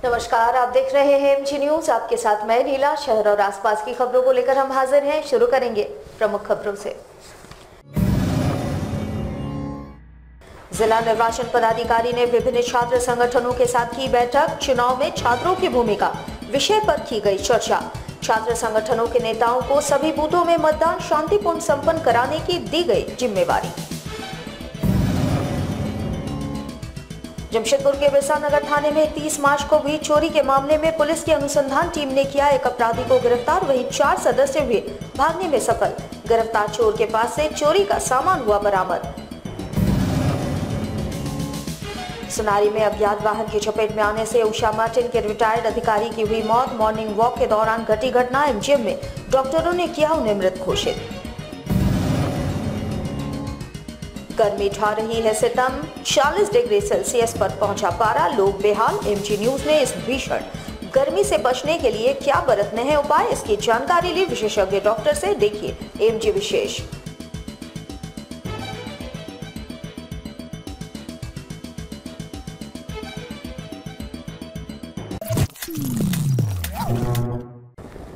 नमस्कार, आप देख रहे हैं एमजी न्यूज। आपके साथ मैं नीला। शहर और आसपास की खबरों को लेकर हम हाजिर हैं। शुरू करेंगे प्रमुख खबरों से। जिला निर्वाचन पदाधिकारी ने विभिन्न छात्र संगठनों के साथ की बैठक। चुनाव में छात्रों की भूमिका विषय पर की गई चर्चा। छात्र संगठनों के नेताओं को सभी बूथों में मतदान शांतिपूर्ण संपन्न कराने की दी गई जिम्मेवारी। जमशेदपुर के बिरसा नगर थाने में 30 मार्च को हुई चोरी के मामले में पुलिस की अनुसंधान टीम ने किया एक अपराधी को गिरफ्तार। वहीं 4 सदस्य हुए भागने में सफल। गिरफ्तार चोर के पास से चोरी का सामान हुआ बरामद। सुनारी में अज्ञात वाहन की चपेट में आने से उषा मार्टिन के रिटायर्ड अधिकारी की हुई मौत। मॉर्निंग वॉक के दौरान घटी घटना। एमजीएम में डॉक्टरों ने किया उन्हें मृत घोषित। गर्मी ढा रही है सितम। 40 डिग्री सेल्सियस पर पहुंचा पारा। लोग बेहाल। एमजी न्यूज ने इस भीषण गर्मी से बचने के लिए क्या बरतने हैं उपाय, इसकी जानकारी ली विशेषज्ञ डॉक्टर से। देखिए एमजी विशेष।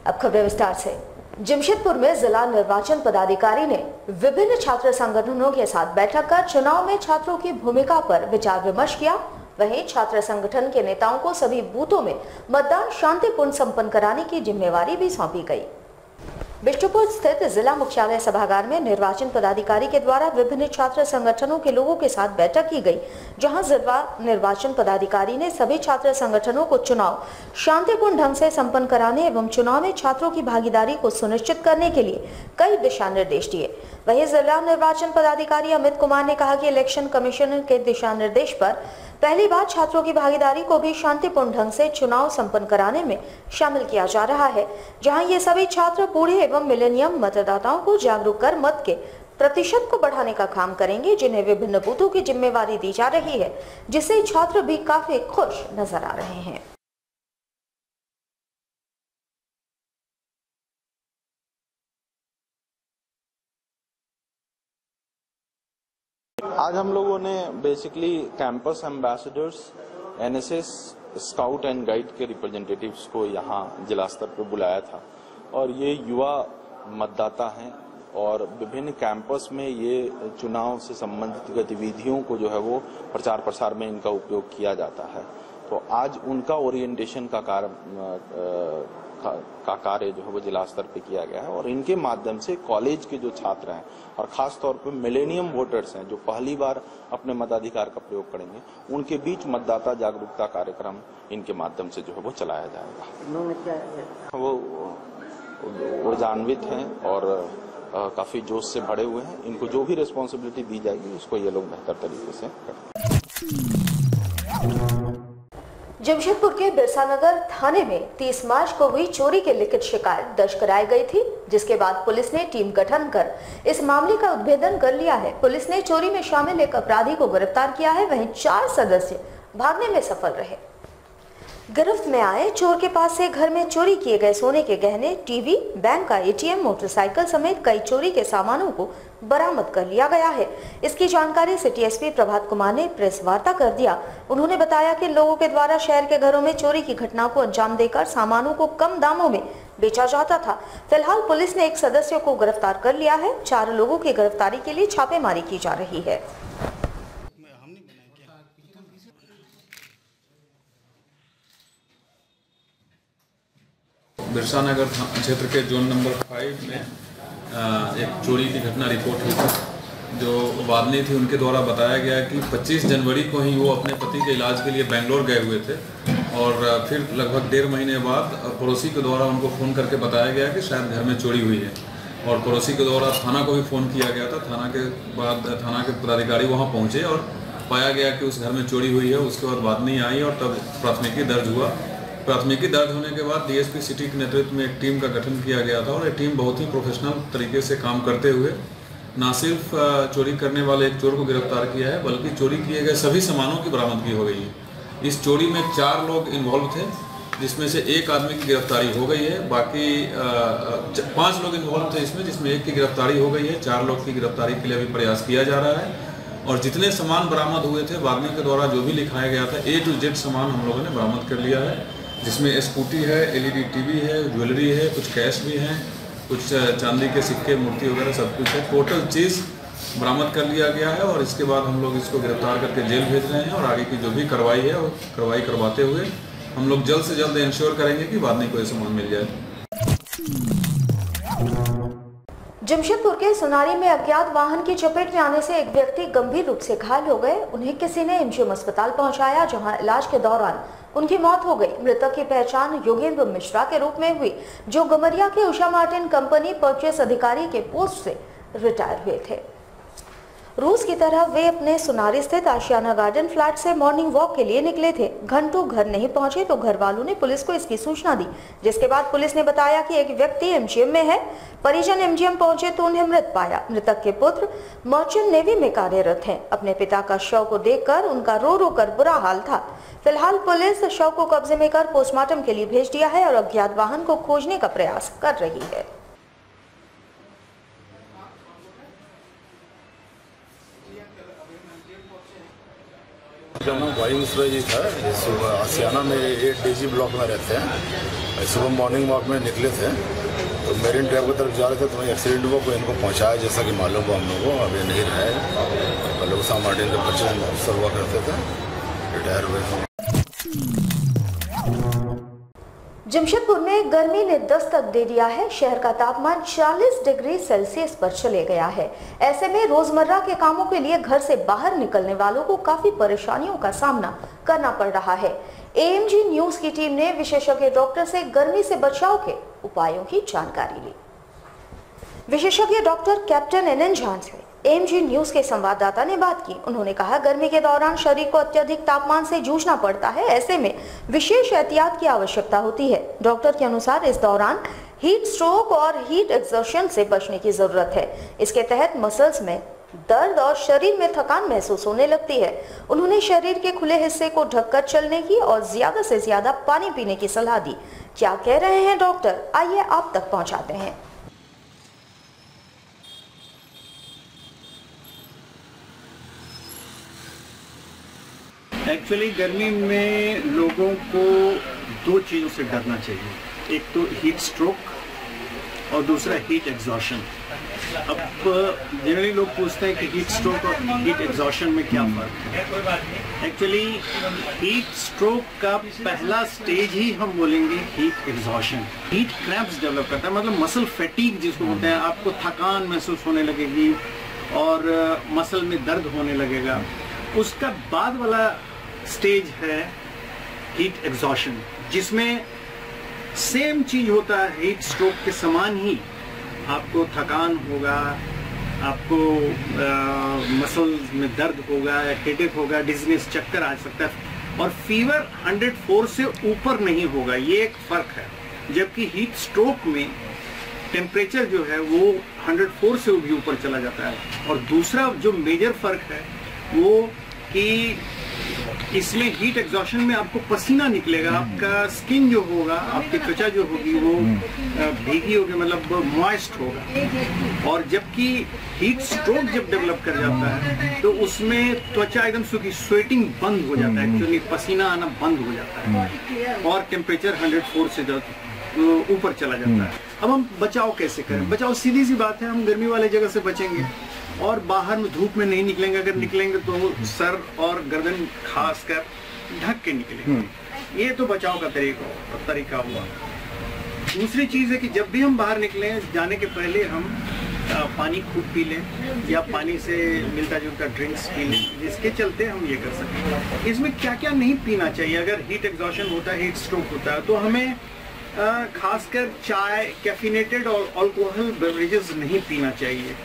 अब खबरें विस्तार से। जमशेदपुर में जिला निर्वाचन पदाधिकारी ने विभिन्न छात्र संगठनों के साथ बैठक कर चुनाव में छात्रों की भूमिका पर विचार विमर्श किया। वहीं छात्र संगठन के नेताओं को सभी बूथों में मतदान शांतिपूर्ण संपन्न कराने की जिम्मेवारी भी सौंपी गई। बिष्टुपुर स्थित जिला मुख्यालय सभागार में निर्वाचन पदाधिकारी के द्वारा विभिन्न छात्र संगठनों के लोगों के साथ बैठक की गई, जहां जिला निर्वाचन पदाधिकारी ने सभी छात्र संगठनों को चुनाव शांतिपूर्ण ढंग से संपन्न कराने एवं चुनाव में छात्रों की भागीदारी को सुनिश्चित करने के लिए कई दिशा निर्देश दिए। वहीं जिला निर्वाचन पदाधिकारी अमित कुमार ने कहा कि इलेक्शन कमीशन के दिशा निर्देश पर पहली बार छात्रों की भागीदारी को भी शांतिपूर्ण ढंग से चुनाव संपन्न कराने में शामिल किया जा रहा है, जहां ये सभी छात्र बूढ़े एवं मिलेनियम मतदाताओं को जागरूक कर मत के प्रतिशत को बढ़ाने का काम करेंगे, जिन्हें विभिन्न बूथों की जिम्मेवारी दी जा रही है, जिससे छात्र भी काफी खुश नजर आ रहे हैं। आज हम लोगों ने basically campus ambassadors, NSS, scout and guide के रिप्रेजेंटेटिव्स को यहाँ जिला स्तर पर बुलाया था और ये युवा मतदाता हैं और विभिन्न कैंपस में ये चुनाव से संबंधित गतिविधियों को जो है वो प्रचार प्रसार में इनका उपयोग किया जाता है। तो आज उनका ओरिएंटेशन का कार्य जो है वो जिला स्तर पे किया गया है और इनके माध्यम से कॉलेज के जो छात्र हैं और खास तौर पे मिलेनियम वोटर्स हैं जो पहली बार अपने मताधिकार का प्रयोग करेंगे, उनके बीच मतदाता जागरूकता कार्यक्रम इनके माध्यम से जो है वो चलाया जाएगा। वो ऊर्जान्वित हैं और काफी जोश से भरे हुए हैं। इनको जो भी रिस्पॉन्सिबिलिटी दी जाएगी उसको ये लोग बेहतर तरीके से करेंगे। जमशेदपुर के बिरसा नगर थाने में 30 मार्च को हुई चोरी की लिखित शिकायत दर्ज कराई गई थी, जिसके बाद पुलिस ने टीम गठन कर इस मामले का उद्भेदन कर लिया है। पुलिस ने चोरी में शामिल एक अपराधी को गिरफ्तार किया है। वहीं 4 सदस्य भागने में सफल रहे। गिरफ्त में आए चोर के पास से घर में चोरी किए गए सोने के गहने, टीवी, बैंक का एटीएम, मोटरसाइकिल समेत कई चोरी के सामानों को बरामद कर लिया गया है। इसकी जानकारी सिटी एसपी प्रभात कुमार ने प्रेस वार्ता कर दिया। उन्होंने बताया कि लोगों के द्वारा शहर के घरों में चोरी की घटना को अंजाम देकर सामानों को कम दामों में बेचा जाता था। फिलहाल पुलिस ने एक सदस्य को गिरफ्तार कर लिया है। 4 लोगों की गिरफ्तारी के लिए छापेमारी की जा रही है। बिरसा नगर क्षेत्र के जोन नंबर 5 में एक चोरी की घटना रिपोर्ट हुई थी। जो वादनी थी उनके द्वारा बताया गया कि 25 जनवरी को ही वो अपने पति के इलाज के लिए बेंगलोर गए हुए थे और फिर लगभग 1.5 महीने बाद पड़ोसी के द्वारा उनको फ़ोन करके बताया गया कि शायद घर में चोरी हुई है और पड़ोसी के द्वारा थाना को भी फ़ोन किया गया था। थाना के बाद थाना के पदाधिकारी वहाँ पहुँचे और पाया गया कि उस घर में चोरी हुई है। उसके बाद वादनी आई और तब प्राथमिकी दर्ज हुआ। प्राथमिकी दर्ज होने के बाद डीएसपी सिटी के नेतृत्व में एक टीम का गठन किया गया था और ये टीम बहुत ही प्रोफेशनल तरीके से काम करते हुए न सिर्फ चोरी करने वाले एक चोर को गिरफ्तार किया है, बल्कि चोरी किए गए सभी सामानों की बरामदगी हो गई है। इस चोरी में 4 लोग इन्वॉल्व थे, जिसमें से एक आदमी की गिरफ्तारी हो गई है। बाकी 5 लोग इन्वॉल्व थे इसमें, जिसमें एक की गिरफ्तारी हो गई है। 4 लोग की गिरफ्तारी के लिए अभी प्रयास किया जा रहा है और जितने सामान बरामद हुए थे वागनी के द्वारा जो भी लिखाया गया था A to Z सामान हम लोगों ने बरामद कर लिया है, जिसमें स्कूटी है, LED टीवी है, ज्वेलरी है, कुछ कैश भी हैं, कुछ चांदी के सिक्के, मूर्ति वगैरह सब कुछ है। टोटल चीज़ बरामद कर लिया गया है और इसके बाद हम लोग इसको गिरफ्तार करके जेल भेज रहे हैं और आगे की जो भी कार्रवाई है वो कार्रवाई करवाते हुए हम लोग जल्द से जल्द इंश्योर करेंगे कि वागनी को ये सामान मिल जाए। जमशेदपुर के सुनारी में अज्ञात वाहन की चपेट में आने से एक व्यक्ति गंभीर रूप से घायल हो गए। उन्हें किसी ने MGM अस्पताल पहुंचाया, जहां इलाज के दौरान उनकी मौत हो गई। मृतक की पहचान योगेंद्र मिश्रा के रूप में हुई, जो गमरिया के उषा मार्टिन कंपनी परचेस अधिकारी के पोस्ट से रिटायर हुए थे। रोज की तरह वे अपने सुनारी स्थित आशियाना गार्डन फ्लैट से मॉर्निंग वॉक के लिए निकले थे। घंटों घर नहीं पहुंचे तो घर वालों ने पुलिस को इसकी सूचना दी, जिसके बाद पुलिस ने बताया कि एक व्यक्ति MGM में है। परिजन MGM पहुंचे तो उन्हें मृत पाया। मृतक के पुत्र मर्चेंट नेवी में कार्यरत हैं। अपने पिता का शव को देखकर उनका रो रो कर बुरा हाल था। फिलहाल पुलिस शव को कब्जे में कर पोस्टमार्टम के लिए भेज दिया है और अज्ञात वाहन को खोजने का प्रयास कर रही है। मेरा नाम वाई मिश्रा जी था। सुबह आशियाना में 8 DG ब्लॉक में रहते हैं। सुबह मॉर्निंग वॉक में निकले थे तो मेरीन ड्राइव की तरफ जा रहे थे तो एक्सीडेंट हुआ, कोई इनको पहुंचाया जैसा कि मालूम हुआ हम लोग को। अभी नहीं रहे, लोग उषा मार्टिन के परचेज ऑफिसर हुआ करते थे, रिटायर हुए हैं। जमशेदपुर में गर्मी ने दस्तक दे दिया है। शहर का तापमान 40 डिग्री सेल्सियस पर चले गया है। ऐसे में रोजमर्रा के कामों के लिए घर से बाहर निकलने वालों को काफी परेशानियों का सामना करना पड़ रहा है। AMG न्यूज की टीम ने विशेषज्ञ डॉक्टर से गर्मी से बचाव के उपायों की जानकारी ली। विशेषज्ञ डॉक्टर कैप्टन NN झा से AMG न्यूज के संवाददाता ने बात की। उन्होंने कहा, गर्मी के दौरान शरीर को अत्यधिक तापमान से जूझना पड़ता है। ऐसे में विशेष एहतियात की आवश्यकता होती है। डॉक्टर के अनुसार इस दौरान हीट स्ट्रोक और हीट एक्सर्शन से बचने की जरूरत है। इसके तहत मसल्स में दर्द और शरीर में थकान महसूस होने लगती है। उन्होंने शरीर के खुले हिस्से को ढककर चलने की और ज्यादा से ज्यादा पानी पीने की सलाह दी। क्या कह रहे हैं डॉक्टर, आइए आप तक पहुंचाते हैं। एक्चुअली गर्मी में लोगों को 2 चीज़ों से डरना चाहिए। एक तो हीट स्ट्रोक और दूसरा हीट एग्जॉशन। अब जनरली लोग पूछते हैं कि हीट स्ट्रोक और हीट एग्जॉशन में क्या फ़र्क है। एक्चुअली हीट स्ट्रोक का पहला स्टेज ही हम बोलेंगे heat exhaustion. Heat cramps develop करता है, मतलब मसल फैटीग जिसको बोलते हैं। आपको थकान महसूस होने लगेगी और मसल में दर्द होने लगेगा। उसका बाद वाला स्टेज है हीट एग्जॉशन, जिसमें सेम चीज होता है, हीट स्ट्रोक के समान ही आपको थकान होगा, आपको मसल में दर्द होगा, हेडेक होगा, डिजीनेस, चक्कर आ सकता है और फीवर 104 से ऊपर नहीं होगा। ये एक फर्क है। जबकि हीट स्ट्रोक में टेम्परेचर जो है वो 104 से भी ऊपर चला जाता है। और दूसरा जो मेजर फर्क है वो कि इसमें हीट एग्जॉशन में आपको पसीना निकलेगा, आपका स्किन जो होगा, आपकी त्वचा जो होगी वो भीगी होगी, मतलब मॉइस्ट होगा। और जबकि हीट स्ट्रोक जब डेवलप कर जाता है तो उसमें त्वचा एकदम सूखी, स्वेटिंग बंद हो जाता है, एक्चुअली पसीना आना बंद हो जाता है और टेम्परेचर 104 से ऊपर चला जाता है। अब हम बचाव कैसे करें? बचाव सीधी सी बात है, हम गर्मी वाले जगह से बचेंगे और बाहर में धूप में नहीं निकलेंगे। अगर निकलेंगे तो सर और गर्दन खासकर ढक के निकलेंगे। ये तो बचाव का तरीका हुआ। दूसरी चीज है कि जब भी हम बाहर निकलें, जाने के पहले हम पानी खूब पी लें या पानी से मिलता जुलता ड्रिंक्स पी लें, जिसके चलते हम ये कर सकें। इसमें क्या क्या नहीं पीना चाहिए अगर हीट एग्जॉशन होता है, हीट स्ट्रोक होता है, तो हमें खासकर चाय, कैफिनेटेड और अल्कोहल बेवरेजेस नहीं पीना चाहिए,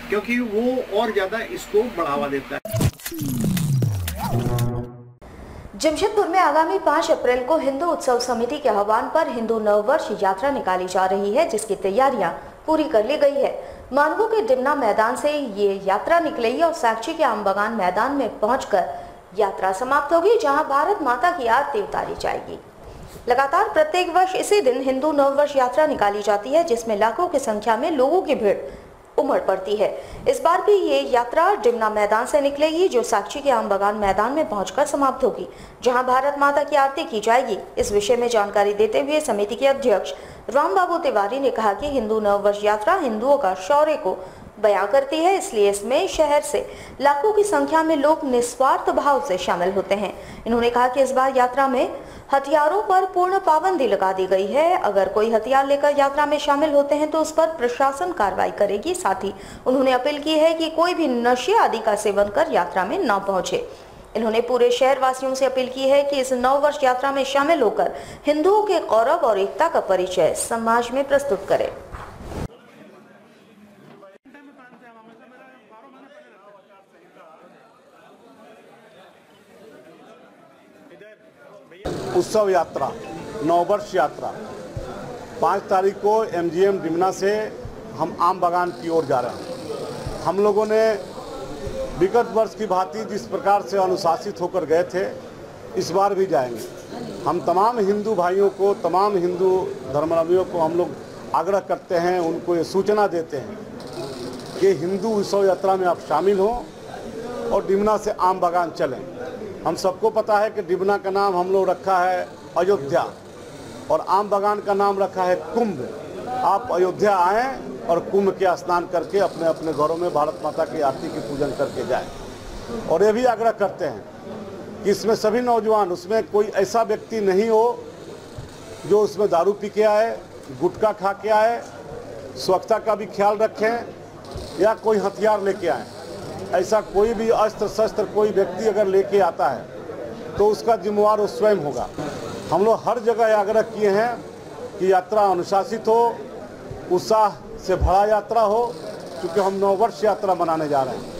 क्योंकि वो और ज्यादा इसको बढ़ावा देता है। जमशेदपुर में आगामी 5 अप्रैल को हिंदू उत्सव समिति के आह्वान पर हिंदू नववर्ष यात्रा निकाली जा रही है, जिसकी तैयारियां पूरी कर ली गई है। मानगो के डिमना मैदान से ये यात्रा निकलेगी और साक्षी के आम बगान मैदान में पहुंचकर यात्रा समाप्त होगी, जहां भारत माता की आरती उतारी जाएगी। लगातार प्रत्येक वर्ष इसी दिन हिंदू नववर्ष यात्रा निकाली जाती है, जिसमें लाखों की संख्या में लोगों की भीड़ उमड़ पड़ती है। इस बार भी ये यात्रा डिमना मैदान से निकलेगी, जो साक्षी के आम बगान मैदान में पहुंचकर समाप्त होगी, जहां भारत माता की आरती की जाएगी। इस विषय में जानकारी देते हुए समिति के अध्यक्ष रामबाबू तिवारी ने कहा कि हिंदू नववर्ष यात्रा हिंदुओं का शौर्य को बयां करती है, इसलिए इसमें शहर से लाखों की संख्या में लोग निस्वार्थ भाव से शामिल होते हैं। इन्होंने कहा कि इस बार यात्रा में हथियारों पर पूर्ण पाबंदी लगा दी गई है। अगर कोई हथियार लेकर यात्रा में शामिल होते हैं तो उस पर प्रशासन कार्रवाई करेगी। साथ ही उन्होंने अपील की है कि कोई भी नशे आदि का सेवन कर यात्रा में न पहुंचे। इन्होंने पूरे शहर वासियों से अपील की है कि इस नववर्ष यात्रा में शामिल होकर हिंदुओं के गौरव और एकता का परिचय समाज में प्रस्तुत करें। उत्सव यात्रा, नववर्ष यात्रा 5 तारीख को एमजीएम डिमना से हम आम बगान की ओर जा रहे हैं। हम लोगों ने विगत वर्ष की भांति जिस प्रकार से अनुशासित होकर गए थे, इस बार भी जाएंगे। हम तमाम हिंदू भाइयों को, तमाम हिंदू धर्मावलंबियों को हम लोग आग्रह करते हैं, उनको ये सूचना देते हैं कि हिंदू उत्सव यात्रा में आप शामिल हों और डिमना से आम बगान चलें। हम सबको पता है कि डिमना का नाम हम लोग रखा है अयोध्या और आम बगान का नाम रखा है कुंभ। आप अयोध्या आएँ और कुंभ के स्नान करके अपने अपने घरों में भारत माता की आरती की पूजन करके जाएं। और ये भी आग्रह करते हैं कि इसमें सभी नौजवान, उसमें कोई ऐसा व्यक्ति नहीं हो जो उसमें दारू पी के आए, गुटखा खा के आए, स्वच्छता का भी ख्याल रखें या कोई हथियार लेके आए। ऐसा कोई भी अस्त्र शस्त्र कोई व्यक्ति अगर लेके आता है तो उसका जिम्मेवार वो स्वयं होगा। हम लोग हर जगह आग्रह किए हैं कि यात्रा अनुशासित हो, उत्साह से भरा यात्रा हो, क्योंकि हम नववर्ष यात्रा मनाने जा रहे हैं।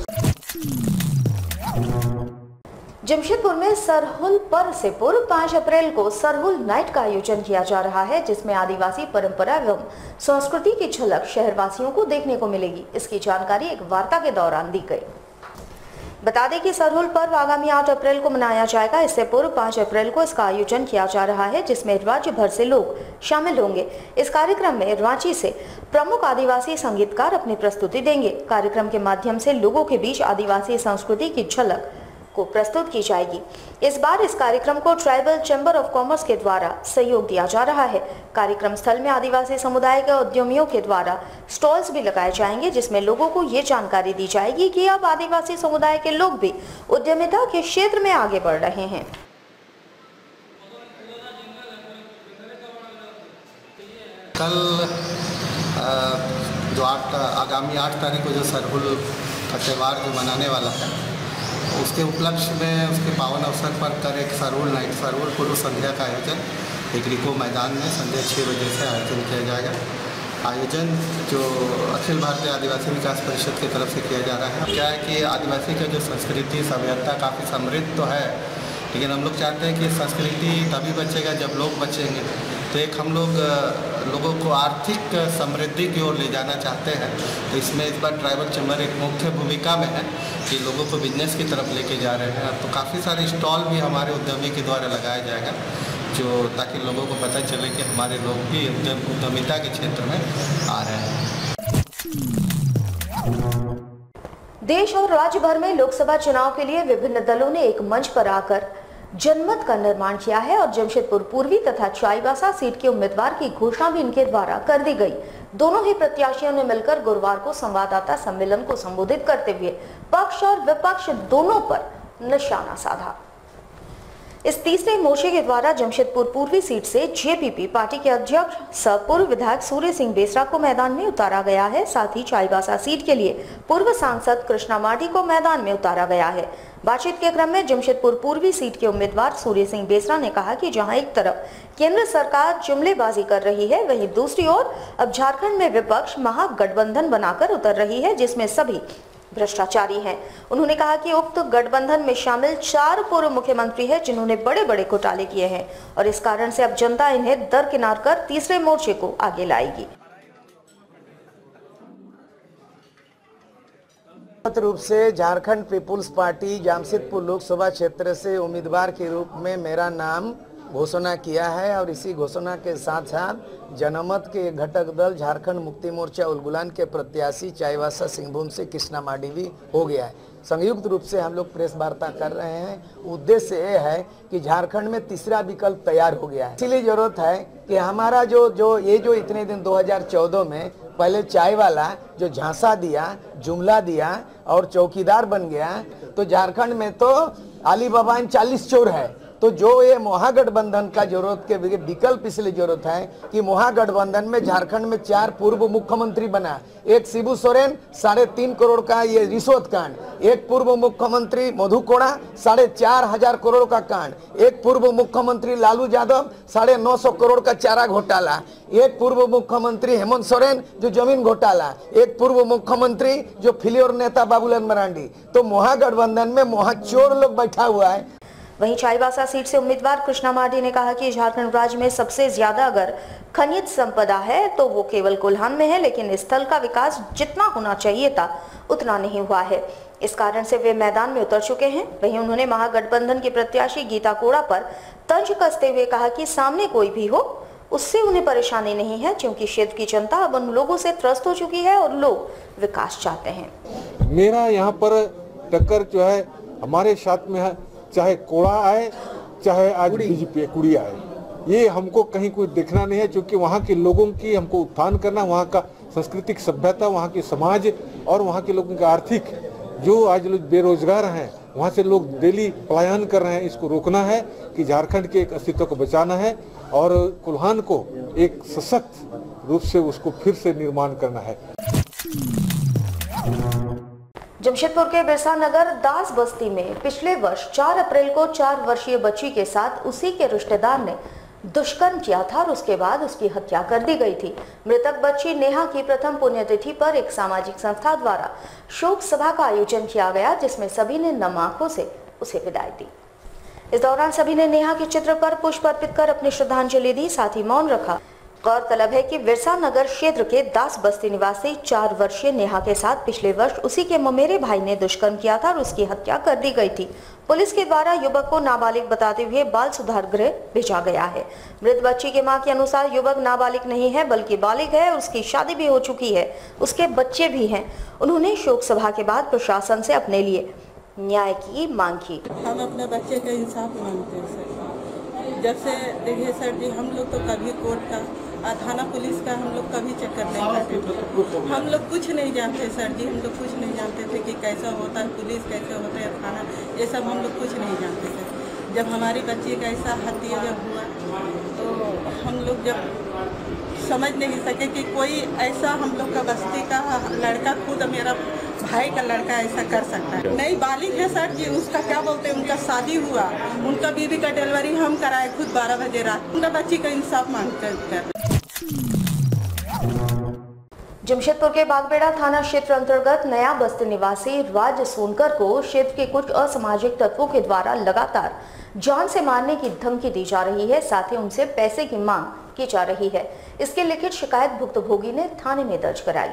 जमशेदपुर में सरहुल पर्व से पूर्व 5 अप्रैल को सरहुल नाइट का आयोजन किया जा रहा है, जिसमें आदिवासी परंपरा एवं संस्कृति की झलक शहरवासियों को देखने को मिलेगी। इसकी जानकारी एक वार्ता के दौरान दी गई। बता दें कि सरहुल पर्व आगामी 8 अप्रैल को मनाया जाएगा। इससे पूर्व 5 अप्रैल को इसका आयोजन किया जा रहा है, जिसमें राज्य भर से लोग शामिल होंगे। इस कार्यक्रम में रांची से प्रमुख आदिवासी संगीतकार अपनी प्रस्तुति देंगे। कार्यक्रम के माध्यम से लोगों के बीच आदिवासी संस्कृति की झलक को प्रस्तुत की जाएगी। इस बार इस कार्यक्रम को ट्राइबल चैम्बर ऑफ कॉमर्स के द्वारा सहयोग दिया जा रहा है। कार्यक्रम स्थल में आदिवासी समुदाय के उद्यमियों के द्वारा स्टॉल्स भी लगाए जाएंगे, जिसमें लोगों को ये जानकारी दी जाएगी कि अब आदिवासी समुदाय के लोग भी उद्यमिता के क्षेत्र में आगे बढ़ रहे हैं। कल जो आगामी 8 तारीख को जो सरहुल का त्यौहार जो मनाने वाला है, उसके उपलक्ष्य में उसके पावन अवसर पर कर एक सरहुल नाइट, सरहुल पूर्व संध्या का आयोजन एक रिको मैदान में संध्या 6 बजे से आयोजन किया जाएगा। आयोजन जो अखिल भारतीय आदिवासी विकास परिषद की तरफ से किया जा रहा है। क्या है कि आदिवासी का जो संस्कृति सभ्यता काफ़ी समृद्ध तो है, लेकिन हम लोग चाहते हैं कि संस्कृति तभी बचेगा जब लोग बचेंगे। तो एक हम लोगों को आर्थिक समृद्धि की ओर ले जाना चाहते हैं। तो इसमें इस बार ट्राइबल चैम्बर एक मुख्य भूमिका में है कि लोगों को बिजनेस की तरफ लेके जा रहे हैं। तो काफ़ी सारे स्टॉल भी हमारे उद्यमी के द्वारा लगाया जाएगा, जो ताकि लोगों को पता चले कि हमारे लोग भी उद्यमिता के क्षेत्र में आ रहे हैं। देश और राज्य भर में लोकसभा चुनाव के लिए विभिन्न दलों ने एक मंच पर आकर जनमत का निर्माण किया है और जमशेदपुर पूर्वी तथा चाईबासा सीट के उम्मीदवार की घोषणा भी इनके द्वारा कर दी गई। दोनों ही प्रत्याशियों ने मिलकर गुरुवार को संवाददाता सम्मेलन को संबोधित करते हुए पक्ष और विपक्ष दोनों पर निशाना साधा। इस तीसरे मोर्चे के द्वारा जमशेदपुर पूर्वी सीट से जेपीपी पार्टी के अध्यक्ष पूर्व विधायक सूर्य सिंह बेसरा को मैदान में उतारा गया है। साथ ही चाईबासा सीट के लिए पूर्व सांसद कृष्णा मार्डी को मैदान में उतारा गया है। बातचीत के क्रम में जमशेदपुर पूर्वी सीट के उम्मीदवार सूर्य सिंह बेसरा ने कहा कि जहां एक तरफ केंद्र सरकार जुमलेबाजी कर रही है, वहीं दूसरी ओर अब झारखंड में विपक्ष महागठबंधन बनाकर उतर रही है, जिसमें सभी भ्रष्टाचारी हैं। उन्होंने कहा कि उक्त गठबंधन में शामिल 4 पूर्व मुख्यमंत्री हैं, जिन्होंने बड़े बड़े घोटाले किए हैं और इस कारण से अब जनता इन्हें दरकिनार कर तीसरे मोर्चे को आगे लाएगी। रूप से झारखंड पीपुल्स पार्टी जमशेदपुर लोकसभा क्षेत्र से उम्मीदवार के रूप में मेरा नाम घोषणा किया है और इसी घोषणा के साथ साथ जनमत के घटक दल झारखंड मुक्ति मोर्चा उलगुलान के प्रत्याशी चाईबासा सिंहभूम से कृष्णा मार्डी हो गया है। संयुक्त रूप से हम लोग प्रेस वार्ता कर रहे हैं। उद्देश्य ये है कि झारखंड में तीसरा विकल्प तैयार हो गया है। इसलिए जरूरत है कि हमारा जो इतने दिन 2014 में पहले चाय वाला जो झांसा दिया, जुमला दिया और चौकीदार बन गया, तो झारखंड में तो अली बाबा 40 चोर है। तो जो ये महागठबंधन का जरूरत के विकल्प इसलिए जरूरत है कि महागठबंधन में झारखंड में 4 पूर्व मुख्यमंत्री बना, एक शिबू सोरेन 3.5 करोड़ का ये रिश्वत कांड, एक पूर्व मुख्यमंत्री मधु कोड़ा 4,500 करोड़ का कांड, एक पूर्व मुख्यमंत्री लालू यादव 950 करोड़ का चारा घोटाला, एक पूर्व मुख्यमंत्री हेमंत सोरेन जो जमीन घोटाला, एक पूर्व मुख्यमंत्री जो फिलियोर नेता बाबूलाल मरांडी। तो महागठबंधन में महाचोर लोग बैठा हुआ है। वहीं चाईबासा सीट से उम्मीदवार कृष्णा मार्डी ने कहा कि झारखंड राज्य में सबसे ज्यादा अगर खनिज संपदा है तो वो केवल कोल्हान में है, लेकिन स्थल का विकास जितना होना चाहिए था उतना नहीं हुआ है। इस कारण से वे मैदान में उतर चुके हैं। वहीं उन्होंने महागठबंधन की प्रत्याशी गीता कोड़ा पर तंज कसते हुए कहा कि सामने कोई भी हो उससे उन्हें परेशानी नहीं है, क्योंकि क्षेत्र की जनता अब उन लोगों से त्रस्त हो चुकी है और लोग विकास चाहते हैं। मेरा यहाँ पर टक्कर जो है हमारे साथ में है, चाहे कोड़ा आए चाहे आज बीजेपी कुड़ी आए, ये हमको कहीं कोई देखना नहीं है, क्योंकि वहाँ के लोगों की हमको उत्थान करना, वहाँ का सांस्कृतिक सभ्यता, वहाँ के समाज और वहाँ के लोगों का आर्थिक जो आज लोग बेरोजगार हैं, वहाँ से लोग डेली पलायन कर रहे हैं, इसको रोकना है कि झारखंड के एक अस्तित्व को बचाना है और कोल्हान को एक सशक्त रूप से उसको फिर से निर्माण करना है। जमशेदपुर के बिरसा नगर दास बस्ती में पिछले वर्ष 4 अप्रैल को 4 वर्षीय बच्ची के साथ उसी के रिश्तेदार ने दुष्कर्म किया था और उसके बाद उसकी हत्या कर दी गई थी। मृतक बच्ची नेहा की प्रथम पुण्यतिथि पर एक सामाजिक संस्था द्वारा शोक सभा का आयोजन किया गया, जिसमें सभी ने नम आंखों से उसे विदाई दी। इस दौरान सभी ने नेहा के चित्र पर पुष्प अर्पित कर अपनी श्रद्धांजलि दी, साथ ही मौन रखा। गौरतलब है कि बिरसा नगर क्षेत्र के दास बस्ती निवासी 4 वर्षीय नेहा के साथ पिछले वर्ष उसी के ममेरे भाई ने दुष्कर्म किया था और उसकी हत्या कर दी गई थी। पुलिस के द्वारा युवक को नाबालिग बताते हुए बाल सुधार गृह भेजा गया है। मृत बच्ची के मां के अनुसार युवक नाबालिग नहीं है बल्कि बालिग है और उसकी शादी भी हो चुकी है, उसके बच्चे भी हैं। उन्होंने शोक सभा के बाद प्रशासन से अपने लिए न्याय की मांग की। हम अपने बच्चे का इंसाफ मांगते हैं सर। जब से देखिए सर जी, हम लोग तो कभी कोर्ट का थाना पुलिस का हम लोग कभी चक्कर नहीं करते थे। हम लोग कुछ नहीं जानते सर जी, हम लोग कुछ नहीं जानते थे कि कैसा होता है पुलिस, कैसे होता है थाना, ये सब हम लोग कुछ नहीं जानते थे। जब हमारी बच्ची का ऐसा हत्या जब हुआ तो हम लोग जब समझ नहीं सके कि कोई ऐसा हम लोग का बस्ती का लड़का, खुद मेरा भाई का लड़का ऐसा कर सकता है। नहीं बालिग है सर जी, उसका क्या बोलते हैं, उनका शादी हुआ, उनका बीबी का डिलीवरी हम कराए खुद 12 बजे रात। उनका बच्ची का इंसाफ मांगते हैं। जमशेदपुर के बागबेड़ा थाना क्षेत्र अंतर्गत नया बस्ती निवासी राज सोनकर को क्षेत्र के कुछ असामाजिक तत्वों के द्वारा लगातार जान से मारने की धमकी दी जा रही है, साथ ही उनसे पैसे की मांग की जा रही है। इसकी लिखित शिकायत भुक्तभोगी ने थाने में दर्ज कराई।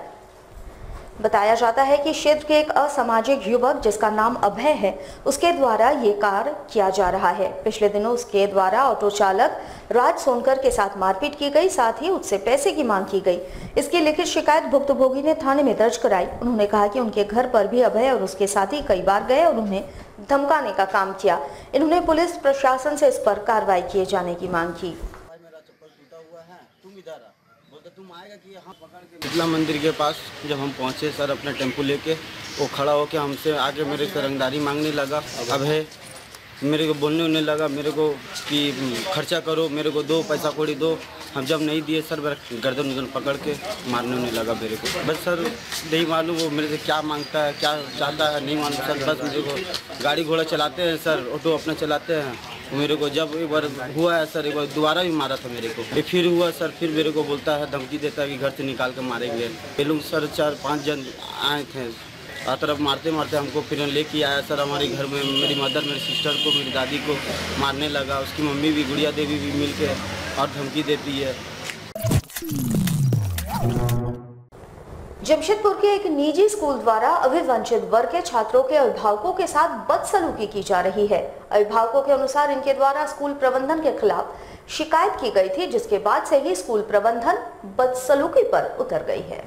बताया जाता है कि क्षेत्र के एक असामाजिक युवक जिसका नाम अभय है, उसके द्वारा ये कार्य किया जा रहा है। पिछले दिनों उसके द्वारा ऑटो चालक राज सोनकर के साथ मारपीट की गई, साथ ही उससे पैसे की मांग की गई। इसकी लिखित शिकायत भुक्तभोगी ने थाने में दर्ज कराई। उन्होंने कहा कि उनके घर पर भी अभय और उसके साथी कई बार गए और उन्हें धमकाने का काम किया। इन्होंने पुलिस प्रशासन से इस पर कार्रवाई किए जाने की मांग की। शीतला मंदिर के पास जब हम पहुंचे सर, अपना टेम्पो लेके, वो खड़ा होकर हमसे आगे मेरे से रंगदारी मांगने लगा। अब है मेरे को बोलने उन्हें लगा मेरे को कि खर्चा करो, मेरे को दो, पैसा कौड़ी दो। हम जब नहीं दिए सर, गर्दन पकड़ के मारने उन्हें लगा मेरे को। बस सर नहीं मालूम वो मेरे से क्या मांगता है, क्या चाहता है, नहीं मालूम सर। बस मेरे को गाड़ी घोड़ा चलाते हैं सर, ऑटो अपना चलाते हैं। मेरे को जब एक बार हुआ है सर, एक बार दोबारा भी मारा था मेरे को, फिर हुआ सर, फिर मेरे को बोलता है, धमकी देता है कि घर से निकाल के मारेंगे। ये लोग सर 4-5 जन आए थे, आ तरफ मारते मारते हमको फिर लेके आया सर हमारे घर में। मेरी मदर, मेरी सिस्टर को, मेरी दादी को मारने लगा। उसकी मम्मी भी, गुड़िया देवी भी मिल के और धमकी देती है। जमशेदपुर के एक निजी स्कूल द्वारा अभिवंचित वर्ग के छात्रों के अभिभावकों के साथ बदसलूकी की जा रही है। अभिभावकों के अनुसार इनके द्वारा स्कूल प्रबंधन के खिलाफ शिकायत की गई थी, जिसके बाद से ही स्कूल प्रबंधन बदसलूकी पर उतर गई है।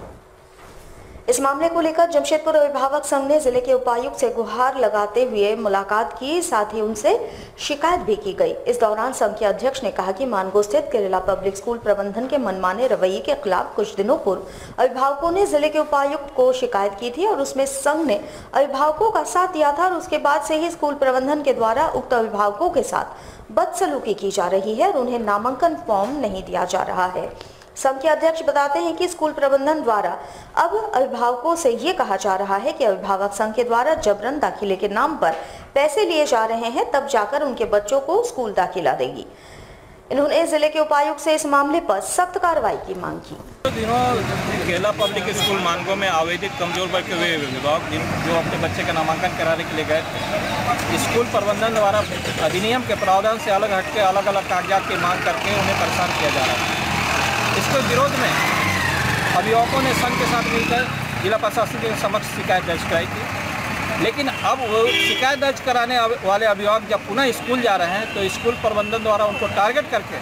इस मामले को लेकर जमशेदपुर अभिभावक संघ ने जिले के उपायुक्त से गुहार लगाते हुए मुलाकात की, साथ ही उनसे शिकायत भी की गई। इस दौरान संघ के अध्यक्ष ने कहा कि मानगो स्थित केरला पब्लिक स्कूल प्रबंधन के मनमाने रवैये के खिलाफ कुछ दिनों पूर्व अभिभावकों ने जिले के उपायुक्त को शिकायत की थी और उसमें संघ ने अभिभावकों का साथ दिया था और उसके बाद से ही स्कूल प्रबंधन के द्वारा उक्त अभिभावकों के साथ बदसलूकी की जा रही है और उन्हें नामांकन फॉर्म नहीं दिया जा रहा है। संघ के अध्यक्ष बताते हैं कि स्कूल प्रबंधन द्वारा अब अभिभावकों से ये कहा जा रहा है कि अभिभावक संघ के द्वारा जबरन दाखिले के नाम पर पैसे लिए जा रहे हैं, तब जाकर उनके बच्चों को स्कूल दाखिला देगी। इन्होंने जिले के उपायुक्त से इस मामले पर सख्त कार्रवाई की मांग की। दिनों केरला पब्लिक स्कूल मानगो में आवेदित कमजोर वर्ग के हुए अभिभावक जो अपने बच्चे का नामांकन कराने के लिए गए थे, स्कूल प्रबंधन द्वारा अधिनियम के प्रावधान से अलग हटके अलग अलग कागजात की मांग करके उन्हें परेशान किया जा रहा है। इसके विरोध में अभिभावकों ने संघ के साथ मिलकर जिला प्रशासन के समक्ष शिकायत दर्ज कराई थी, लेकिन अब वो शिकायत दर्ज कराने वाले अभिभावक जब पुनः स्कूल जा रहे हैं तो स्कूल प्रबंधन द्वारा उनको टारगेट करके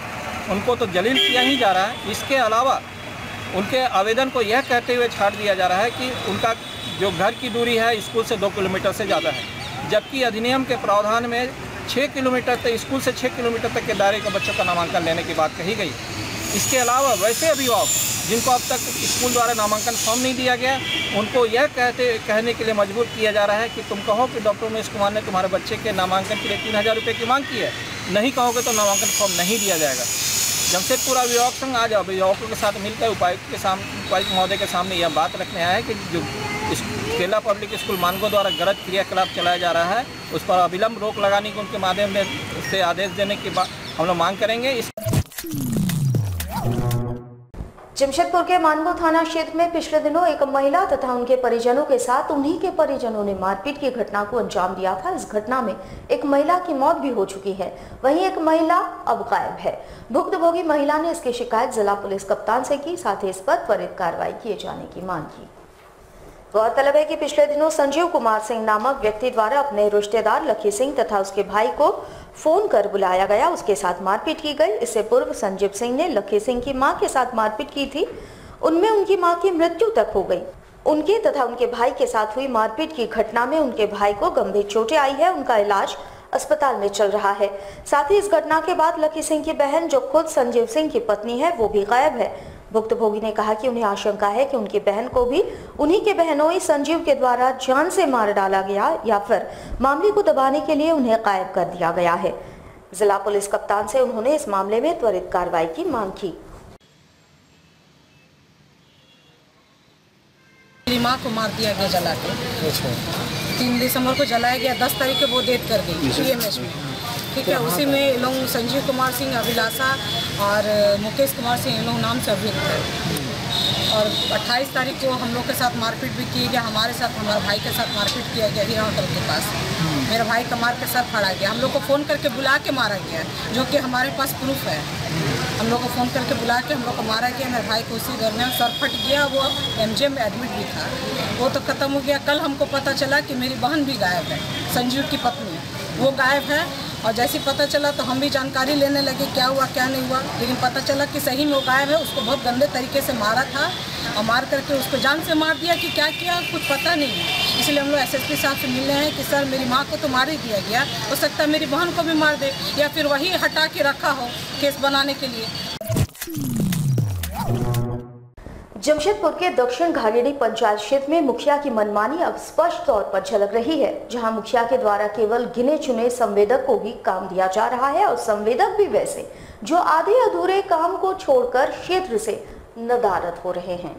उनको तो जलील किया ही जा रहा है। इसके अलावा उनके आवेदन को यह कहते हुए छाट दिया जा रहा है कि उनका जो घर की दूरी है स्कूल से 2 किलोमीटर से ज़्यादा है, जबकि अधिनियम के प्रावधान में 6 किलोमीटर तक स्कूल से 6 किलोमीटर तक के दायरे के बच्चों का नामांकन लेने की बात कही गई। इसके अलावा वैसे अभिभावक जिनको अब तक स्कूल द्वारा नामांकन फॉर्म नहीं दिया गया, उनको यह कहने के लिए मजबूर किया जा रहा है कि तुम कहो कि डॉक्टर उमेश कुमार ने तुम्हारे बच्चे के नामांकन के लिए 3000 रुपये की मांग की है, नहीं कहोगे तो नामांकन फॉर्म नहीं दिया जाएगा। जमशेदपुर अभिभावक संघ आज अभिभावकों के साथ मिलकर उपायुक्त महोदय के सामने यह बात रखने आया है कि जो केरला पब्लिक स्कूल मानगो द्वारा गलत क्रियाकलाप चलाया जा रहा है उस पर अविलंब रोक लगाने के उनके माध्यम से आदेश देने की बात हम लोग मांग करेंगे। जमशेदपुर के मानगो थाना क्षेत्र में पिछले दिनों एक महिला तथा उनके परिजनों के साथ उन्हीं के परिजनों ने मारपीट की घटना को अंजाम दिया था। इस घटना में एक महिला की मौत भी हो चुकी है, वहीं एक महिला अब गायब है। भुक्तभोगी महिला ने इसकी शिकायत जिला पुलिस कप्तान से की, साथ ही इस पर त्वरित कार्रवाई किए जाने की मांग की। गौरतलब है कि पिछले दिनों संजीव कुमार सिंह नामक व्यक्ति द्वारा अपने रिश्तेदार लखी सिंह तथा उसके भाई को फोन कर बुलाया गया, उसके साथ मारपीट की गई। इससे पूर्व संजीव सिंह ने लखी सिंह की मां के साथ मारपीट की थी, उनमें उनकी मां की मृत्यु तक हो गई। उनके तथा उनके भाई के साथ हुई मारपीट की घटना में उनके भाई को गंभीर चोटें आई है, उनका इलाज अस्पताल में चल रहा है। साथ ही इस घटना के बाद लखी सिंह की बहन जो खुद संजीव सिंह की पत्नी है वो भी गायब है। भुक्तभोगी ने कहा कि उन्हें आशंका है कि उनकी बहन को भी उन्हीं के बहनोई संजीव के द्वारा जान से मार डाला गया या फिर मामले को दबाने के लिए उन्हें गायब कर दिया गया है। जिला पुलिस कप्तान से उन्होंने इस मामले में त्वरित कार्रवाई की मांग की। मेरी माँ को मार दिया गया जला के। 3 दिसंबर को जलाया गया, 10 तारीख को वो डेथ कर गई पीएमएच में। ठीक है, उसी में लोग संजीव कुमार सिंह, अभिलाषा और मुकेश कुमार सिंह इन लोग नाम से अभियुक्त है। और 28 तारीख को हम लोग के साथ मारपीट भी किया गया, हमारे साथ हमारे भाई के साथ मारपीट किया गया हीरा होटल के पास। मेरा भाई कमार के साथ फाड़ा गया, हम लोग को फ़ोन करके बुला के मारा गया, जो कि हमारे पास प्रूफ है। हम लोग को फ़ोन करके बुला के हम लोग को मारा गया। मेरे भाई को उसी दरमियान सर फट गया, वो एमजे में एडमिट भी था, वो तो ख़त्म हो गया। कल हमको पता चला कि मेरी बहन भी गायब है, संजीव की पत्नी वो गायब है। और जैसे पता चला तो हम भी जानकारी लेने लगे क्या हुआ क्या नहीं हुआ, लेकिन पता चला कि सही में वो गायब है। उसको बहुत गंदे तरीके से मारा था और मार करके उसको जान से मार दिया कि क्या किया कुछ पता नहीं है। इसलिए हम लोग एसएसपी साहब से मिल रहे हैं कि सर मेरी माँ को तो मार ही दिया गया, हो सकता है मेरी बहन को भी मार दे या फिर वही हटा के रखा हो केस बनाने के लिए। जमशेदपुर के दक्षिण घागेड़ी पंचायत क्षेत्र में मुखिया की मनमानी अब स्पष्ट तौर पर झलक रही है, जहां मुखिया के द्वारा केवल गिने चुने संवेदक को ही काम दिया जा रहा है और संवेदक भी वैसे जो आधे अधूरे काम को छोड़कर क्षेत्र से नदारद हो रहे हैं।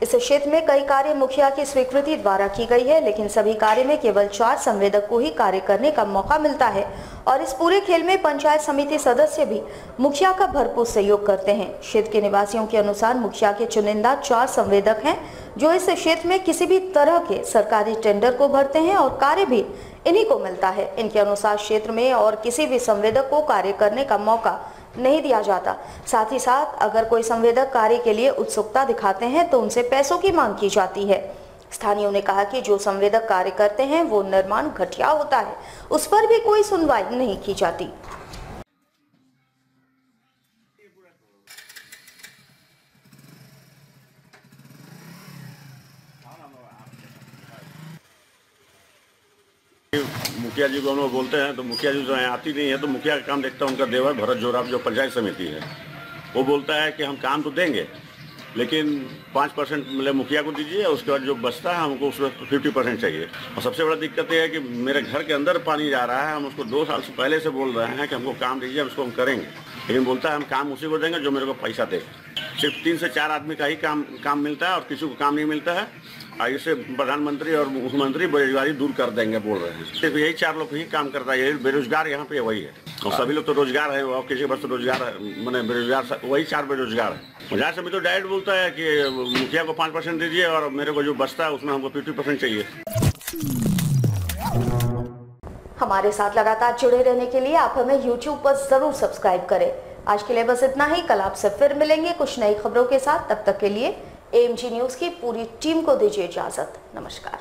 इस क्षेत्र में कई कार्य मुखिया की स्वीकृति द्वारा की गई है, लेकिन सभी कार्य में केवल 4 संवेदक को ही कार्य करने का मौका मिलता है और इस पूरे खेल में पंचायत समिति सदस्य भी मुखिया का भरपूर सहयोग करते हैं। क्षेत्र के निवासियों के अनुसार मुखिया के चुनिंदा 4 संवेदक हैं जो इस क्षेत्र में किसी भी तरह के सरकारी टेंडर को भरते हैं और कार्य भी इन्हीं को मिलता है। इनके अनुसार क्षेत्र में और किसी भी संवेदक को कार्य करने का मौका नहीं दिया जाता। साथ ही साथ अगर कोई संवेदक कार्य के लिए उत्सुकता दिखाते हैं तो उनसे पैसों की मांग की जाती है। स्थानीयों ने कहा कि जो संवेदक कार्य करते हैं वो निर्माण घटिया होता है, उस पर भी कोई सुनवाई नहीं की जाती। मुखिया जी को हम लोग बोलते हैं तो मुखिया जी जो है आती नहीं है, तो मुखिया का काम देखता है उनका देवर भरत जोराब जो पंचायत समिति है। वो बोलता है कि हम काम तो देंगे लेकिन 5% मतलब मुखिया को दीजिए, उसके बाद जो बचता है हमको उसमें 50% चाहिए। और सबसे बड़ा दिक्कत ये है कि मेरे घर के अंदर पानी जा रहा है। हम उसको 2 साल से पहले से बोल रहे हैं कि हमको काम दीजिए, उसको हम करेंगे, लेकिन बोलता है हम काम उसी को देंगे जो मेरे को पैसा दे। सिर्फ 3 से 4 आदमी का ही काम मिलता है और किसी को काम नहीं मिलता है। और इससे प्रधानमंत्री और मुख्यमंत्री बेरोजगारी दूर कर देंगे बोल रहे हैं। सिर्फ यही 4 लोग ही काम करता है, यही बेरोजगार यहाँ पे वही है। और सभी लोग तो रोजगार है, और किसी के पास तो रोजगार है, मैंने बेरोजगार वही 4 बेरोजगार है। पंचायत समिति तो डायरेक्ट बोलता है कि मुखिया को 5% दीजिए और मेरे को जो बचता है उसमें हमको 50% चाहिए। हमारे साथ लगातार जुड़े रहने के लिए आप हमें YouTube पर जरूर सब्सक्राइब करें। आज के लिए बस इतना ही। कल आपसे फिर मिलेंगे कुछ नई खबरों के साथ। तब तक के लिए AMG न्यूज की पूरी टीम को दीजिए इजाजत। नमस्कार।